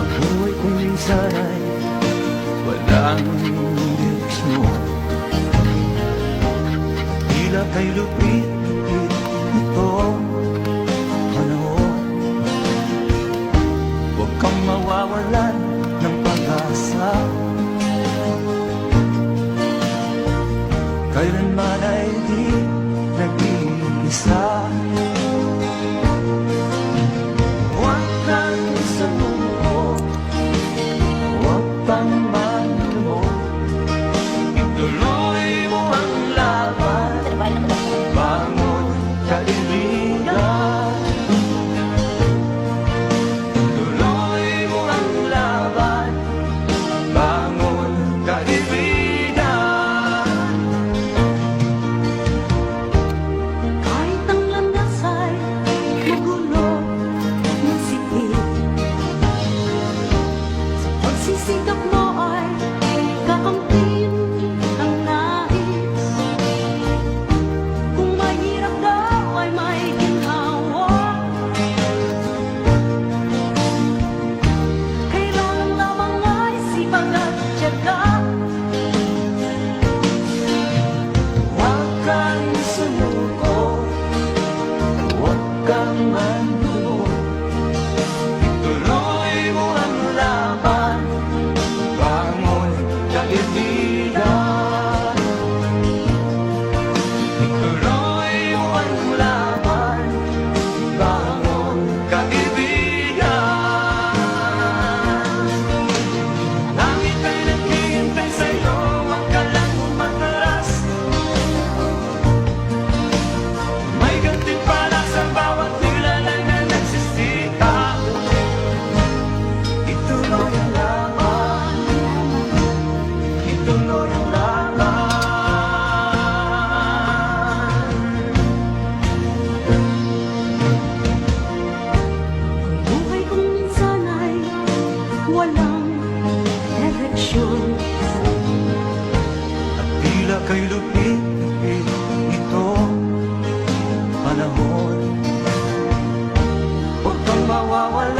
Ang buhay kong minsan ay walang direksyon. Tila kay lupit-lupit itong panahon. Huwag kang mawawalan ng pag-asa. Kailanman ay di nag-iisa. Huwag kang sumuko, huwag kang manlumod. Ituloy mo ang laban, bangon kaibigan. Ituloy mo ang laban, bangon kaibigan. Kahit ang landas ay magulo, masikip, sa pagsisikap mo ay kakamtin ang nais. Kung mahirap daw ay may ginhawa, kailangan lamang ay sipag at tiyaga. Huwag kang sumuko, huwag kang manlumod. Ituloy mo ang laban, bangon kaibigan. Ituloy mo ang laban, bangon kaibigan. Langit ay naghihintay sa'yo, huwag ka lang umatras. May gantimpala sa bawat nilalang na nagsisikap. Ituloy ang laban, ituloy ang laban. Ang buhay kong minsan ay walang direksyon. At tila kay lupit-lupit itong panahon. Huwag kang mawawala